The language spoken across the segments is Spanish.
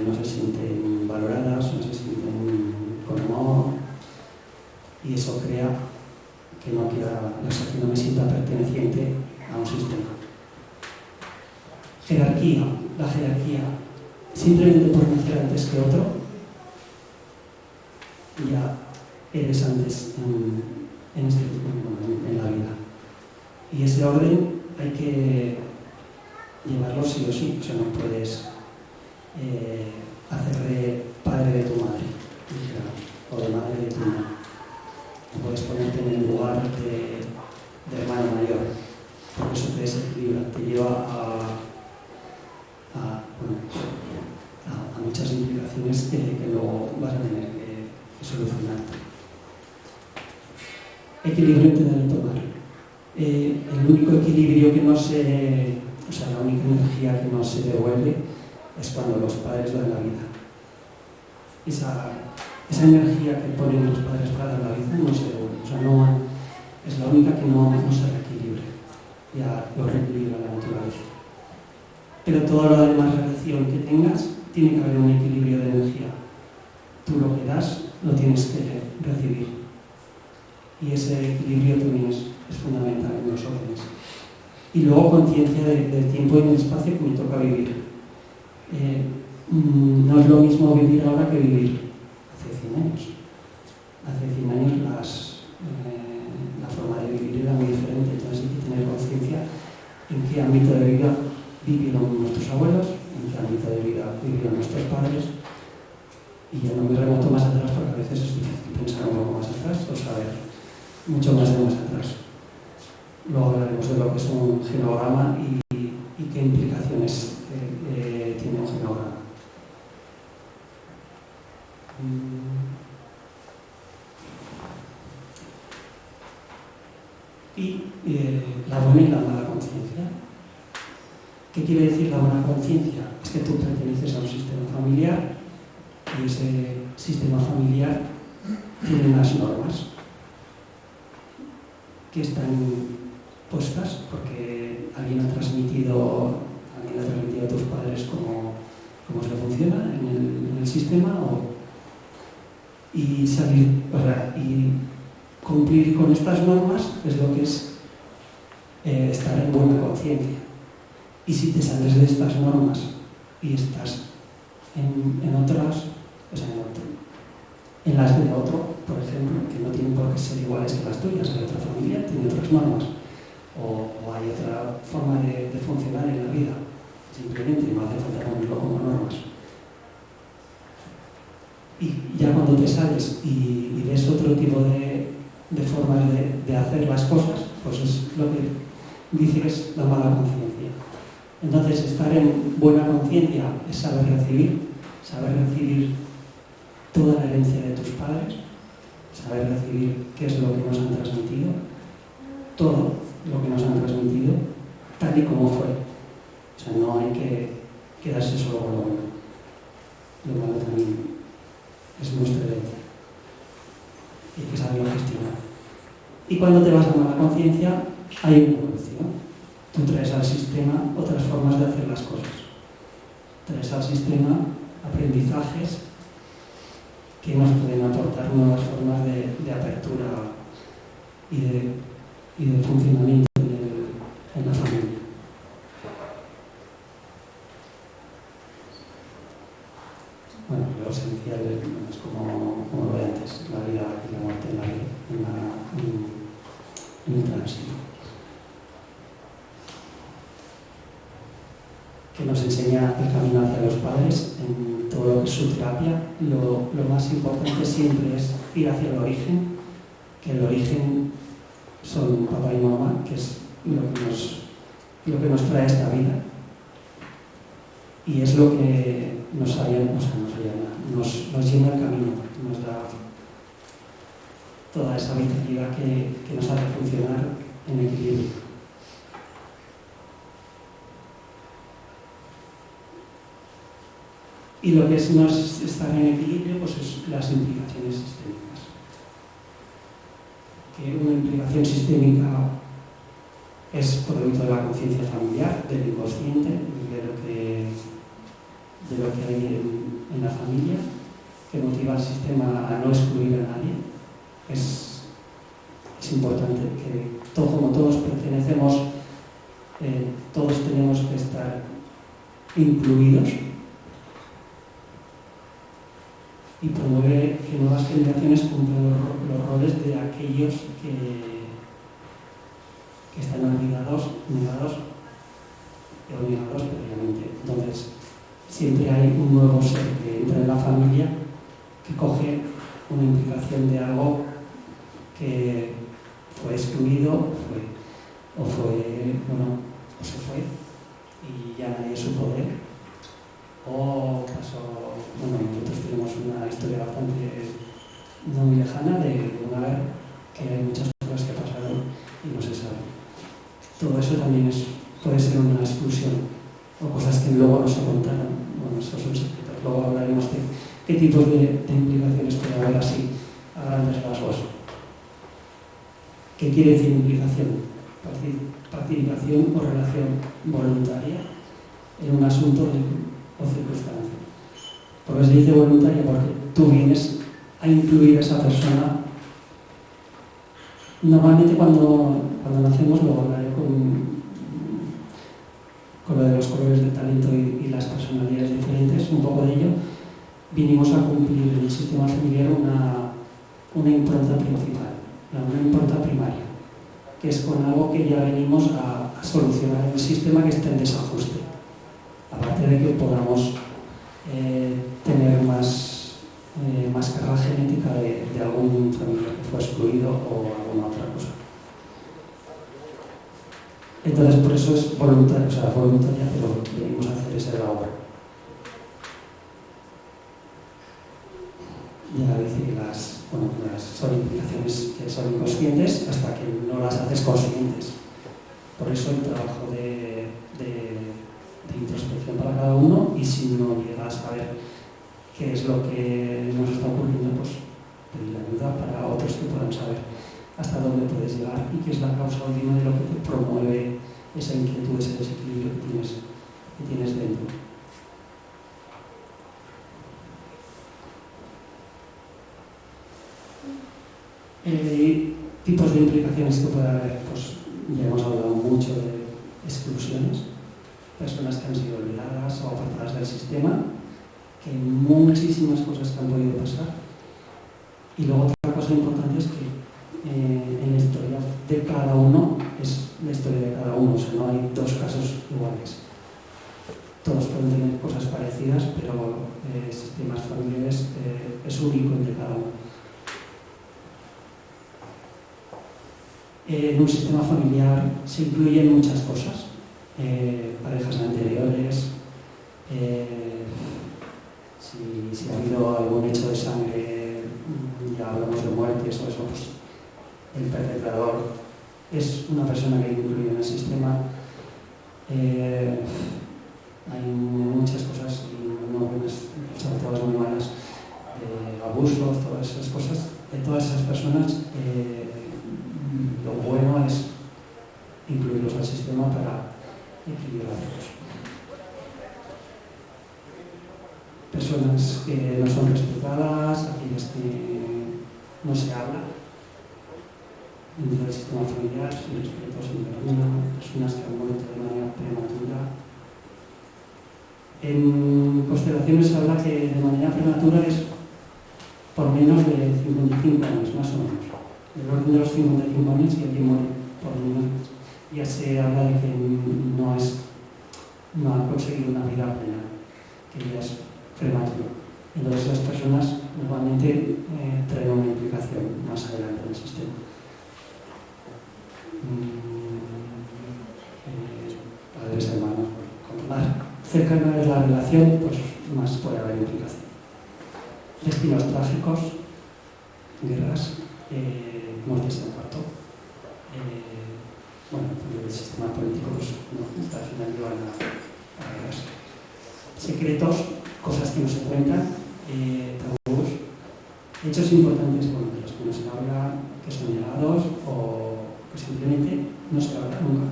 no se sienten valoradas, no se sienten con amor, y eso crea que no me sienta perteneciente a un sistema. Jerarquía, la jerarquía. Simplemente por nacer antes que otro, ya eres antes en la vida. Y ese orden hay que llevarlo sí o sí. O sea, no puedes hacer de padre de tu madre, o de madre de tu madre. No puedes ponerte en el lugar de hermano mayor, porque eso te desequilibra, te lleva a muchas implicaciones que luego vas a tener que solucionar. Equilibrio entre dar y tomar. El único equilibrio que la única energía que no se devuelve es cuando los padres dan la vida. Esa energía que ponen los padres para dar la vida no se devuelve. O sea, es la única que no se reequilibra. Ya lo reequilibra la naturaleza. Pero toda la demás relación que tengas, tiene que haber un equilibrio de energía. Tú lo que das, lo tienes que recibir. Y ese equilibrio también es fundamental en los órdenes. Y luego conciencia del tiempo y del espacio que me toca vivir. No es lo mismo vivir ahora que vivir hace 100 años. Hace 100 años la forma de vivir era muy diferente, entonces hay que tener conciencia en qué ámbito de vida vivieron nuestros abuelos, en qué ámbito de vida vivieron nuestros padres. Y ya no me remonto más atrás porque a veces es difícil pensar un poco más atrás o saber mucho más de más atrás. Luego hablaremos de lo que es un genograma y qué implicaciones tiene un genograma. Y la buena y la mala conciencia. ¿Qué quiere decir la buena conciencia? Es que tú perteneces a un sistema familiar y ese sistema familiar tiene unas normas que están puestas porque alguien ha transmitido a tus padres cómo se funciona en el sistema y cumplir con estas normas es lo que es estar en buena conciencia. Y si te sales de estas normas y estás en otras, en las de otro, por ejemplo, que no tienen por qué ser iguales que las tuyas, hay otra familia, tiene otras normas, o hay otra forma de funcionar en la vida, simplemente no hace falta ponerlo como normas. Y ya cuando te sales y ves otro tipo de formas de hacer las cosas, pues es lo que dice que es la mala conciencia. Entonces, estar en buena conciencia es saber recibir toda la herencia de tus padres, saber recibir qué es lo que nos han transmitido, todo lo que nos han transmitido, tal y como fue. O sea, no hay que quedarse solo con lo bueno. Lo malo también es nuestra herencia. Y hay que saberlo gestionar. Y cuando te vas a mala conciencia, hay una evolución. Tú traes al sistema otras formas de hacer las cosas. Traes al sistema aprendizajes que nos pueden aportar nuevas formas de apertura y de funcionamiento en la familia. Bueno, lo esencial es como lo de antes, la vida y la muerte en el tránsito. Que nos enseña el camino hacia los padres en todo lo que es su terapia. Lo más importante siempre es ir hacia el origen, que el origen son papá y mamá, que es lo que nos trae esta vida. Y es lo que nos llena el camino, nos da toda esa vitalidad que nos hace funcionar en equilibrio. Y lo que es no es estar en equilibrio, pues es las implicaciones sistémicas. Que una implicación sistémica es producto de la conciencia familiar, del inconsciente, de lo que hay en la familia, que motiva al sistema a no excluir a nadie. Es importante que como todos pertenecemos, todos tenemos que estar incluidos, y promueve que nuevas generaciones cumplan los roles de aquellos que están negados previamente. Entonces, siempre hay un nuevo ser que entra en la familia, que coge una implicación de algo que fue excluido, o se fue y ya nadie supo de él, o pasó. Nosotros tenemos una historia bastante no muy lejana de una guerra, que hay muchas cosas que pasaron y no se sabe. Todo eso también puede ser una exclusión, o cosas que luego no se contaron. Esos son secretos. Luego hablaremos de qué tipos de implicaciones puede haber así a grandes rasgos. ¿Qué quiere decir implicación? Participación o relación voluntaria en un asunto o circunstancia. ¿Por qué se dice voluntaria? Porque tú vienes a incluir a esa persona. Normalmente cuando nacemos, luego hablaré con lo de los colores de talento y las personalidades diferentes, un poco de ello, vinimos a cumplir en el sistema familiar una impronta principal, una impronta primaria, que es con algo que ya venimos a solucionar el sistema que está en desajuste, aparte de que podamos tener más carga genética de algún familiar que fue excluido o alguna otra cosa. Entonces, por eso es voluntaria, pero venimos a hacer esa labor. Ya dice que son implicaciones que son inconscientes hasta que no las haces conscientes. Por eso el trabajo de introspección para cada uno, y si no llegas a saber qué es lo que nos está ocurriendo, pues pedir ayuda para otros que puedan saber hasta dónde puedes llegar y qué es la causa última de lo que te promueve esa inquietud, ese desequilibrio que tienes dentro. Tipos de implicaciones que puede haber, pues ya hemos hablado mucho de exclusiones, personas que han sido olvidadas o apartadas del sistema, que hay muchísimas cosas que han podido pasar. Y luego otra cosa importante es que en la historia de cada uno es la historia de cada uno, o sea, no hay dos casos iguales. Todos pueden tener cosas parecidas, pero sistemas familiares es único entre cada uno. En un sistema familiar se incluyen muchas cosas, parejas anteriores, si ha habido algún hecho de sangre, ya hablamos de muertes o eso, pues el perpetrador es una persona que incluye en el sistema. Hay muchas cosas, y no buenas, sobre todo muy malas, abusos, todas esas cosas. De todas esas personas, lo bueno es incluirlos al sistema para equilibrarlos. Personas que no son respetadas, aquellas que no se habla dentro del sistema familiar, sin respeto, sin perdón, personas que han muerto de manera prematura. En constelaciones se habla que de manera prematura es por menos de 55 años, más o menos. Del orden de los 55 años, y alguien muere por menos, ya se habla de que no ha conseguido una vida plena, que ya es prematuro. Entonces las personas normalmente traen una implicación más adelante en el sistema. Padres, hermanos, cuanto más cercana es la relación, pues más puede haber implicación. Destinos trágicos, guerras, muertes en el parto. El sistema político, pues no, al final llevan a guerras. Secretos, cosas que no se cuentan, tabús, hechos importantes, de los que no se habla, que son negados o que simplemente no se habla nunca.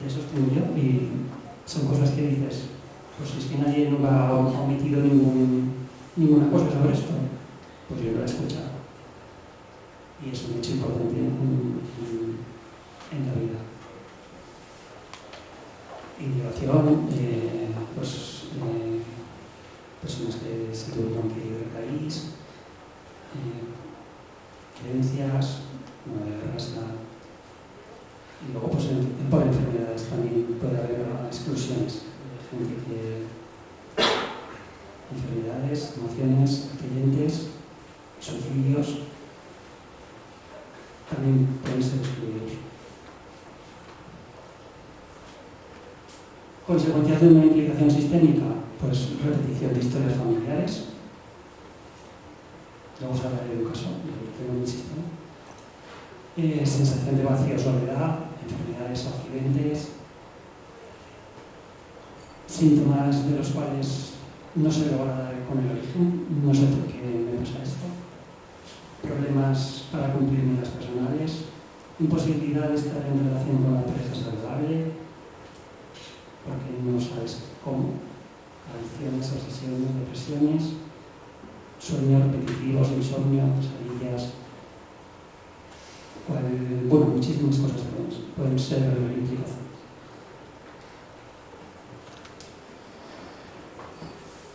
De eso tengo yo, y son cosas que dices, Pues si es que nadie nunca ha omitido ninguna cosa sobre esto, pues yo lo he escuchado. Y es un hecho importante en la vida. Inmigración, personas que se tuvieron que ir del país, creencias, raza. Y luego, pues, por enfermedades también puede haber exclusiones. Gente que. Enfermedades, emociones, accidentes, suicidios, también pueden ser excluidos. Consecuencias de una implicación sistémica, pues repetición de historias familiares. Luego os hablaré de un caso, tengo un sistema. Sensación de vacío, soledad, enfermedades o accidentes, síntomas de los cuales no se logra dar con el origen, no sé por qué me pasa esto, problemas para cumplir metas personales, imposibilidad de estar en relación con la pareja saludable, porque no sabes cómo, adicciones, obsesiones, depresiones, sueños repetitivos, insomnio, pesadillas, bueno, muchísimas cosas pueden ser implicaciones.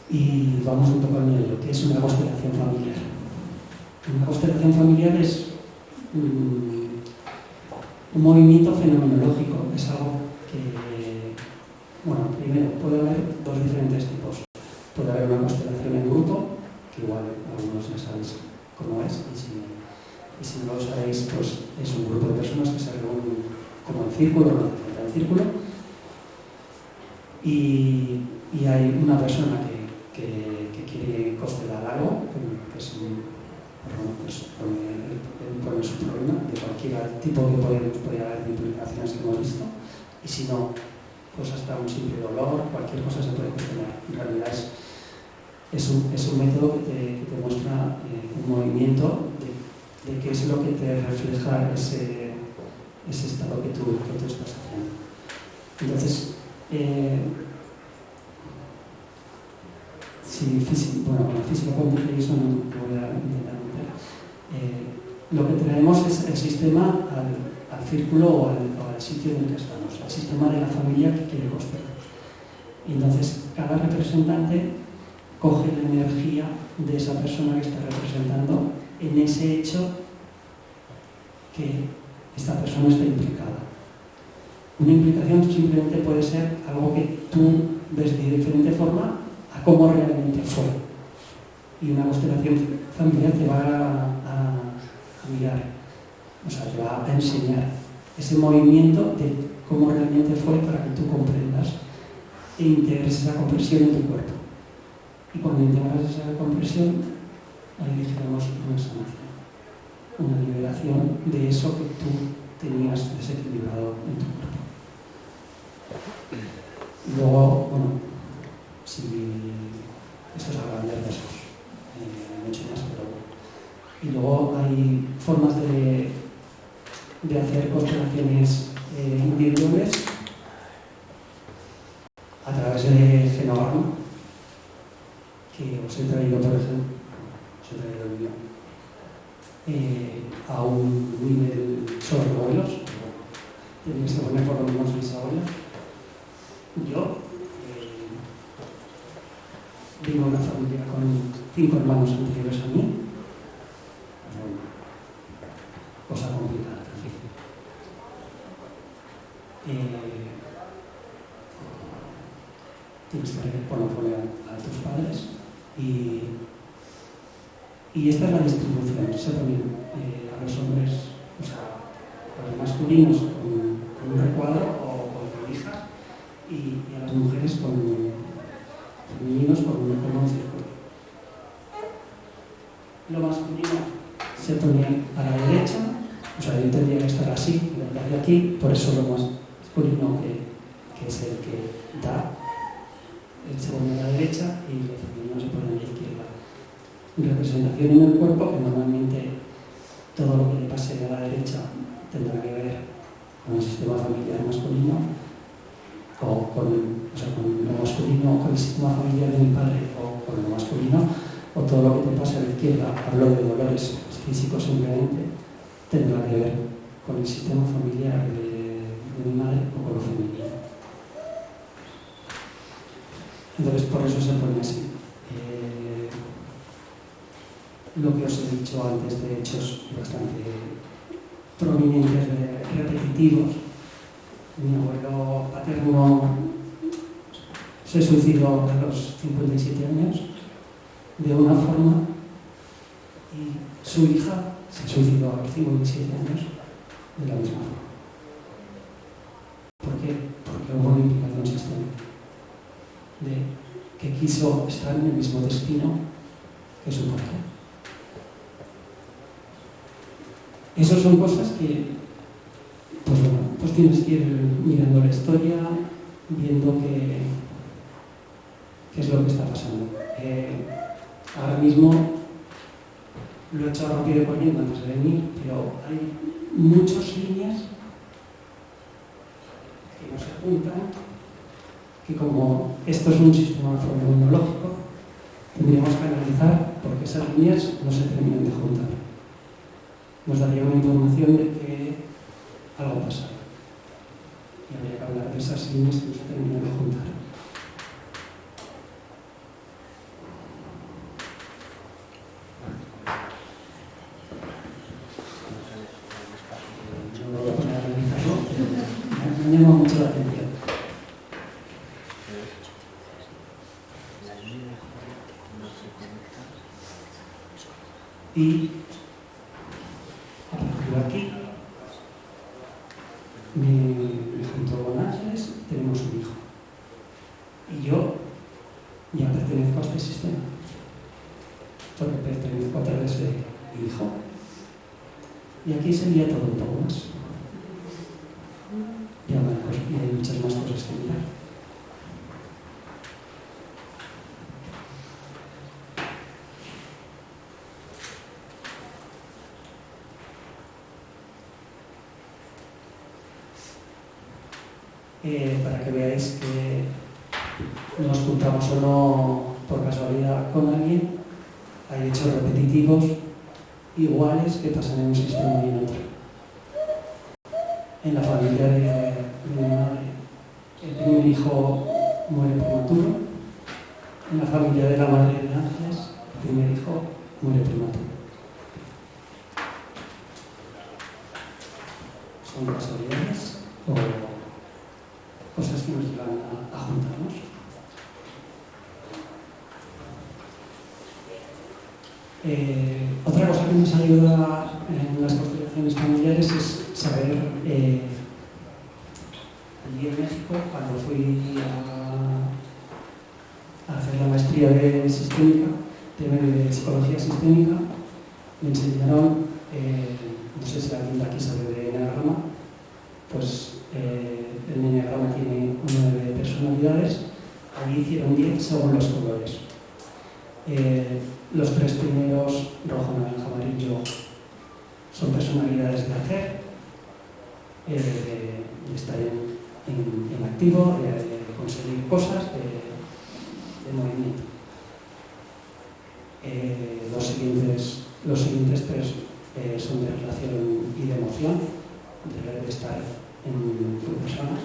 Y vamos un poco al medio, que es una constelación familiar. Una constelación familiar es un movimiento fenomenológico, es algo que, bueno, primero, puede haber dos diferentes tipos. Puede haber una constelación en grupo, que igual algunos ya sabéis cómo es, y si no lo sabéis, pues es un grupo de personas que se reúnen como en círculo, en círculo, y hay una persona que quiere constelar algo, que es pone su problema, de cualquier tipo que puede haber de implicaciones que hemos visto, y si no, pues hasta un simple dolor, cualquier cosa se puede constelar. En realidad es un método que te muestra un movimiento de qué es lo que te refleja ese estado que tú estás haciendo. Entonces, con la física cuántica y eso no voy a intentar meter. Lo que traemos es el sistema al círculo o al sitio en el que estamos, al sistema de la familia que quiere constelar. Y entonces cada representante coge la energía de esa persona que está representando en ese hecho que esta persona está implicada. Una implicación simplemente puede ser algo que tú ves de diferente forma a cómo realmente fue. Y una constelación familiar te va a mirar, o sea, te va a enseñar ese movimiento de cómo realmente fue para que tú comprendas e integres esa comprensión en tu cuerpo. Y cuando integras esa comprensión, ahí dijéramos una sanación, una liberación de eso que tú tenías desequilibrado en tu cuerpo. Luego, bueno, si esto es a grandes rasgos, mucho más, pero bueno. Y luego hay formas de hacer constelaciones individuales a través de fenograma, que os he traído, por ejemplo, el guión, a un nivel sobre abuelos. Tenéis que poner por lo menos mis abuelos. Yo vivo en una familia con 5 hermanos anteriores a mí. Cosa complicada. Tienes que poner a tus padres y esta es la distribución. Se ponen a los hombres, o sea, a los masculinos con un recuadro o con hijas y a las mujeres con femeninos con un círculo. Lo masculino se ponía a la derecha, o sea, yo tendría que estar así, y aquí, por eso lo masculino que es el que da, se pone a la derecha y lo femenino se pone a la izquierda. Representación en el cuerpo, que normalmente todo lo que le pase a la derecha tendrá que ver con el sistema familiar masculino, o con lo masculino no, con el sistema familiar de mi padre o con lo masculino, o todo lo que te pasa a la izquierda, hablo de dolores físicos simplemente, tendrá que ver con el sistema familiar de mi madre o con lo femenino. Entonces, por eso se pone así. Lo que os he dicho antes de hechos bastante prominentes, repetitivos. Mi abuelo paterno se suicidó a los 57 años de una forma y su hija se suicidó a los 57 años de la misma forma. ¿Por qué? Porque hubo una implicación sistémica de que quiso estar en el mismo destino que su padre. Esas son cosas que, pues bueno, pues tienes que ir mirando la historia, viendo qué es lo que está pasando. Ahora mismo lo he hecho rápido y corriendo antes de venir, pero hay muchas líneas que no se juntan, que como esto es un sistema fenomenológico, tendríamos que analizar por qué esas líneas no se terminan de juntar. Nos daría una información de que algo pasa. Y habría que hablar de esas líneas que no se terminan de juntar. Yo no voy a poner a analizarlo, pero me llama mucho la atención. Y a partir de aquí, junto con Ángeles, tenemos un hijo. Y yo ya pertenezco a este sistema, porque pertenezco a través de mi hijo. Y aquí sería todo un poco más. Y hay muchas más cosas que mirar. Para que veáis que nos juntamos o no por casualidad con alguien, hay hechos repetitivos iguales que pasan en un sistema y en otro. En la familia de mi madre, el primer hijo muere prematuro. En la familia de la madre de Ángeles, el primer hijo muere prematuro. ¿Son casualidades o cosas que nos llevan a juntarnos? Otra cosa que nos ayuda en las constelaciones familiares es saber, allí en México, cuando fui a hacer la maestría de sistémica, de psicología sistémica, me enseñaron, no sé si alguien de aquí sabe de enneagrama, pues el enneagrama tiene 9 personalidades, allí hicieron 10 según los colores. Los 3 primeros, rojo, naranja, amarillo, son personalidades de hacer, de estar en activo, de conseguir cosas, de movimiento. Los siguientes 3 son de relación y de emoción, de estar en personas.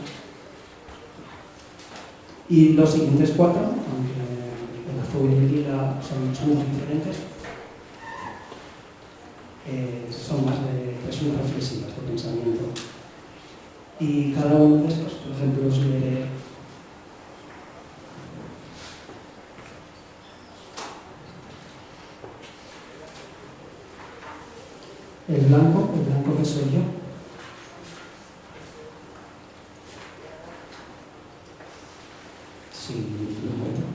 Y los siguientes 4, aunque el azul y el lila son muy diferentes, son más de personas reflexivas, de pensamiento. Y cada uno de estos, por ejemplo, os leeré el blanco que soy yo. Sí, lo encuentro.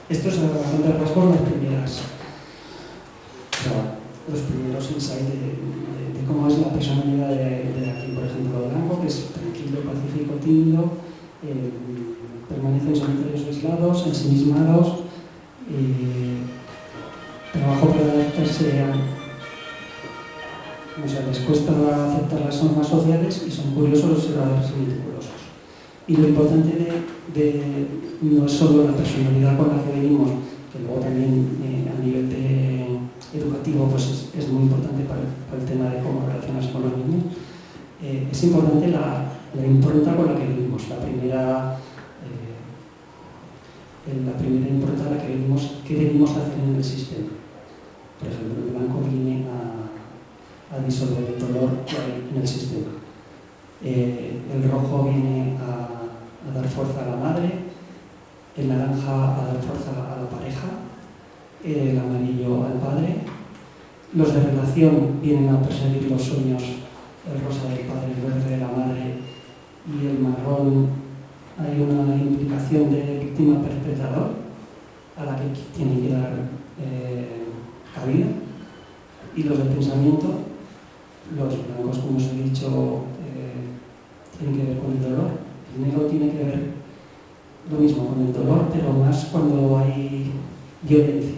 Esto es bastante rasgo los primeros insights de cómo es la personalidad de aquí, por ejemplo, de blanco, que es tranquilo, pacífico, tímido, permanece en solitarios aislados, ensimismados, trabajo para adaptarse a... O sea, les cuesta aceptar las normas sociales y son curiosos observadores y meticulosos. Y lo importante no es solo la personalidad con la que venimos, que luego también a nivel educativo pues es muy importante para el tema de cómo relacionarse con los niños. Es importante la impronta con la que vivimos, la primera impronta a la que venimos, qué venimos a hacer en el sistema. Por ejemplo, el blanco viene a disolver el dolor que hay en el sistema. El rojo viene a dar fuerza a la madre, el naranja a dar fuerza a la pareja, el amarillo al padre. Los de relación vienen a perseguir los sueños, el rosa del padre, el verde de la madre y el marrón. Hay una implicación de víctima perpetrador a la que tiene que dar cabida. Y los del pensamiento, los blancos, como os he dicho, tienen que ver con el dolor. El negro tiene que ver lo mismo con el dolor, pero más cuando hay violencia.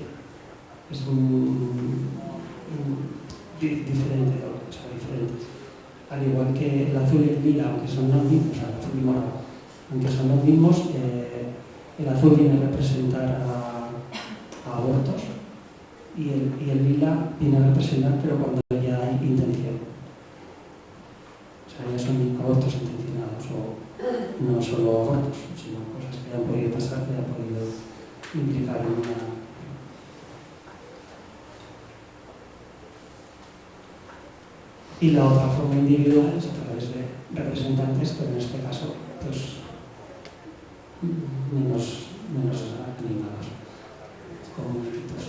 Es diferente dolor, o sea, diferente. Al igual que el azul y el lila, aunque son los mismos, o sea, el azul y morado, aunque son los mismos, el azul viene a representar a abortos y el lila viene a representar, pero cuando ya hay intención. O sea, ya son abortos intencionados, o no solo abortos, sino cosas que han podido pasar, que han podido implicar en una... Y la otra forma individual es a través de representantes, pero en este caso, pues, menos animados, como muñequitos.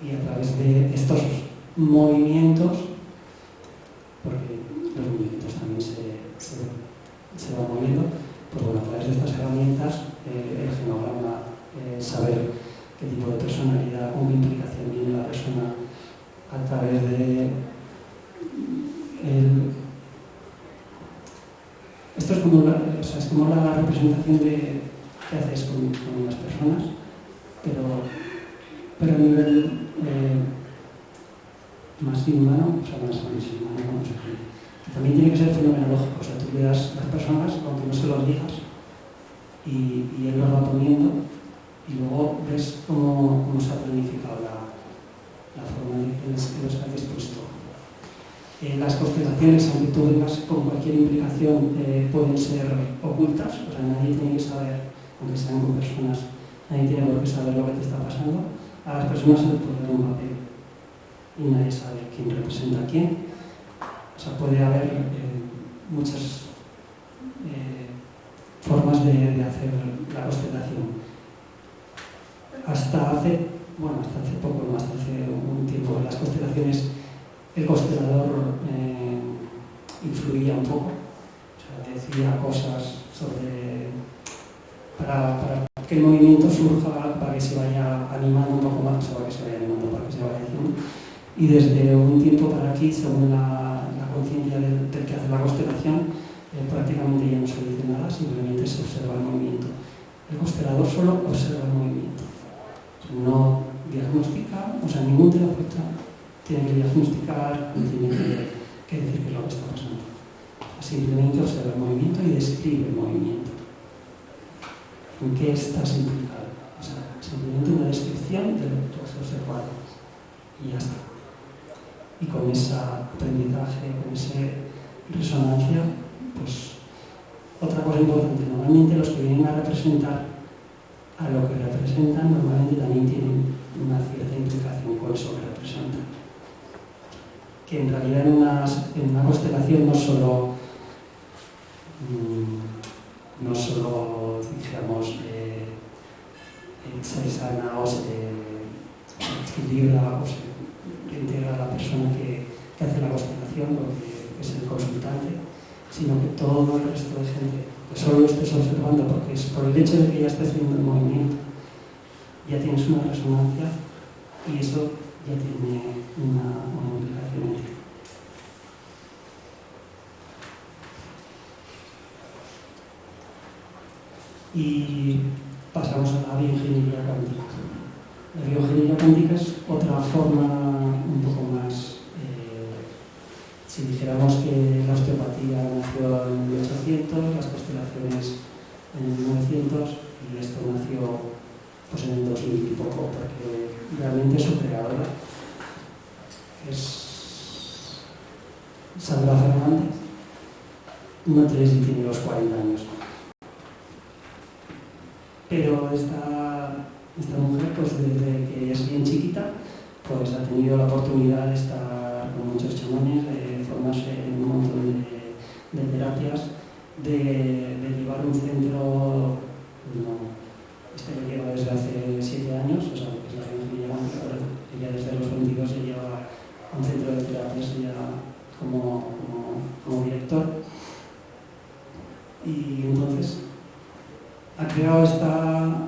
Y a través de estos movimientos, porque los movimientos también se van moviendo, pues bueno, a través de estas herramientas, el genograma, saber qué tipo de personalidad, con qué implicación viene la persona a través de esto es como la representación de qué haces con las personas, pero a nivel más inhumano, o sea, más inhumano, como se llama. También tiene que ser fenomenológico, o sea, tú le das las personas, aunque no se los digas, y él los va poniendo, y luego ves cómo se ha planificado la forma en que los ha dispuesto. Las constelaciones, aunque tú vengas con cualquier implicación, pueden ser ocultas, o sea, nadie tiene que saber, aunque sean con personas, nadie tiene por qué saber lo que te está pasando. A las personas se les puede dar un papel y nadie sabe quién representa a quién. O sea, puede haber muchas formas de hacer la constelación. Hasta hace poco, no, hasta hace un tiempo, en las constelaciones el constelador influía un poco, o sea, decía cosas para que el movimiento surja, para que se vaya animando un poco más, para que se vaya diciendo. Y desde un tiempo para aquí, según la conciencia del que hace la constelación, prácticamente ya no se dice nada, simplemente se observa el movimiento. El constelador solo observa el movimiento, no diagnostica, o sea, ningún terapeuta tiene que diagnosticar, no tiene que decir qué es lo que está pasando. Simplemente observa el movimiento y describe el movimiento. ¿En qué estás implicado? O sea, simplemente una descripción de lo que tú has observado. Y ya está. Y con ese aprendizaje, con esa resonancia, pues otra cosa importante, normalmente los que vienen a representar a lo que representan, normalmente también tienen una cierta implicación con eso que representan. Que en realidad en una constelación no solo digamos, se sana o se equilibra o se integra a la persona que hace la constelación, o que es el consultante, sino que todo el resto de gente que solo lo estés observando, porque es por el hecho de que ya estés haciendo el movimiento, ya tienes una resonancia y eso ya tiene una implicación en ti. y pasamos a la bioingeniería cuántica. La bioingeniería cuántica es otra forma un poco más, si dijéramos que la osteopatía nació en 1800, las constelaciones en 1900 y esto nació pues en el 2000 y poco, porque realmente su creadora es Sandra Fernández, no sé si tiene los 40 años. Pero esta mujer, pues desde que es bien chiquita, pues ha tenido la oportunidad de estar con muchos chamanes, de formarse en un montón de terapias, de llevar un centro, este lo lleva desde hace 7 años, o sea, que es la gente que lleva, ella desde los 22 se lleva a un centro de terapias ella como director. Y entonces ha creado esta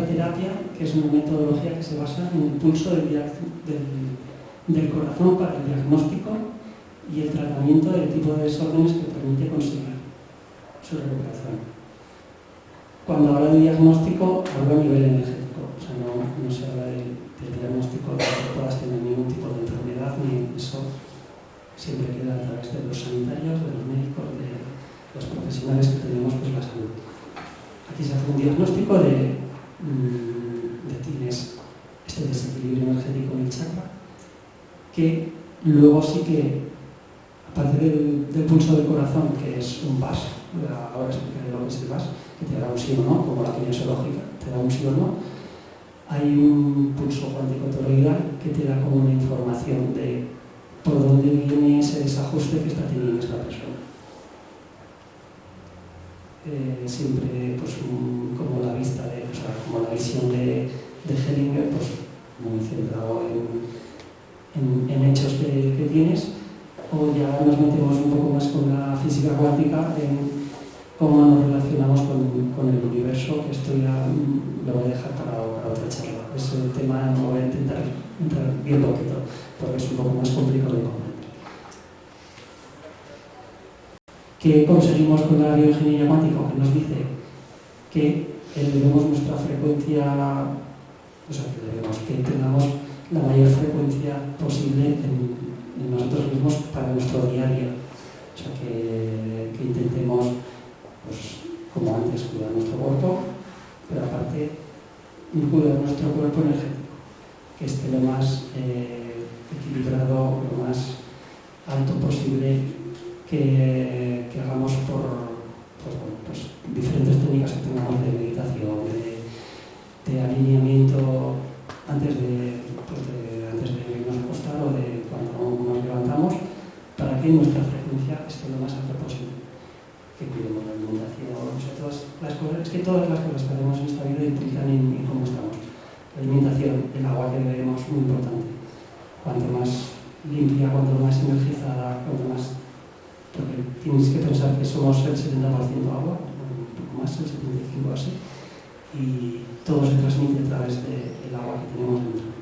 terapia, que es una metodología que se basa en el pulso del corazón para el diagnóstico y el tratamiento del tipo de desórdenes que permite conseguir su recuperación. Cuando habla de diagnóstico, habla a nivel energético, o sea, no se habla del diagnóstico de que puedas tener ningún tipo de enfermedad, ni eso siempre queda a través de los sanitarios, de los médicos, de los profesionales que tenemos pues la salud. Aquí se hace un diagnóstico de tienes este desequilibrio energético en el chakra, que luego sí que, aparte del pulso del corazón, que es un VAS, ahora explicaré lo que es el VAS, que te da un sí o no, como la kinesiológica, te da un sí o no, hay un pulso cuántico toroidal que te da como una información de por dónde viene ese desajuste que está teniendo esta persona. Siempre pues como la vista como la visión de Hellinger, pues muy centrado en hechos que tienes, o ya nos metemos un poco más con la física cuántica en cómo nos relacionamos con el universo, que esto ya lo voy a dejar para otra charla. Ese tema no voy a intentar entrar bien poquito, porque es un poco más complicado de comprender. ¿Qué conseguimos con la bioingeniería cuántica? Que nos dice que elevemos nuestra frecuencia, o sea, que tengamos la mayor frecuencia posible en nosotros mismos para nuestro día a día. O sea, que intentemos, pues, como antes, cuidar nuestro cuerpo, pero aparte, cuidar nuestro cuerpo energético, que esté lo más equilibrado, lo más alto posible, que hagamos por diferentes técnicas que tengamos de meditación, de alineamiento antes de irnos a acostar o de cuando nos levantamos, para que nuestra frecuencia esté lo más alta posible. Que cuidemos la alimentación, o sea, todas las cosas, es que todas las cosas que hacemos en esta vida implican en cómo estamos. La alimentación, el agua que bebemos, muy importante. Cuanto más limpia, cuanto más energizada, cuanto más... Porque tienes que pensar que somos el 70% agua, un poco más, el 75% así, y todo se transmite a través del agua que tenemos dentro.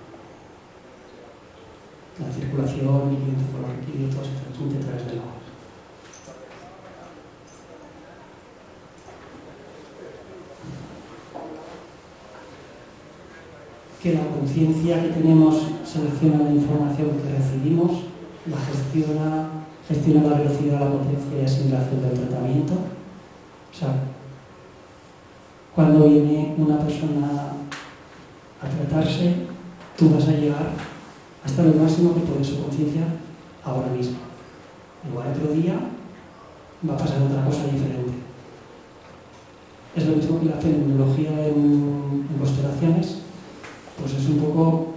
La circulación, el encefalorraquídeo, todo se transmite a través del agua. Que la conciencia que tenemos selecciona la información que recibimos, la gestiona la velocidad, la potencia y asimilación del tratamiento. O sea, cuando viene una persona a tratarse, tú vas a llegar hasta lo máximo que puede su conciencia ahora mismo. Igual otro día va a pasar otra cosa diferente. Es lo mismo que la fenomenología en constelaciones, pues es un poco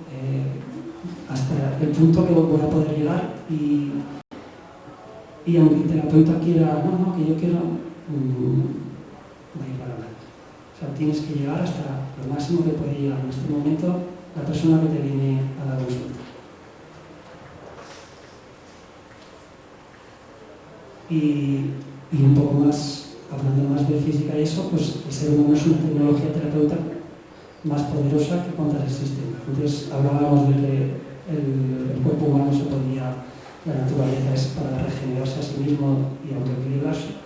hasta el punto que voy a poder llegar y aunque el terapeuta quiera, no, que yo quiero, va a ir para nada. O sea, tienes que llegar hasta lo máximo que puede llegar en este momento la persona que te viene a dar consulta. Y un poco más, hablando más de física y eso, pues el ser humano es una tecnología terapéutica más poderosa que cuantas existen. Antes hablábamos de que el cuerpo humano se podía, la naturaleza es para regenerarse a sí mismo y autoequilibrarse.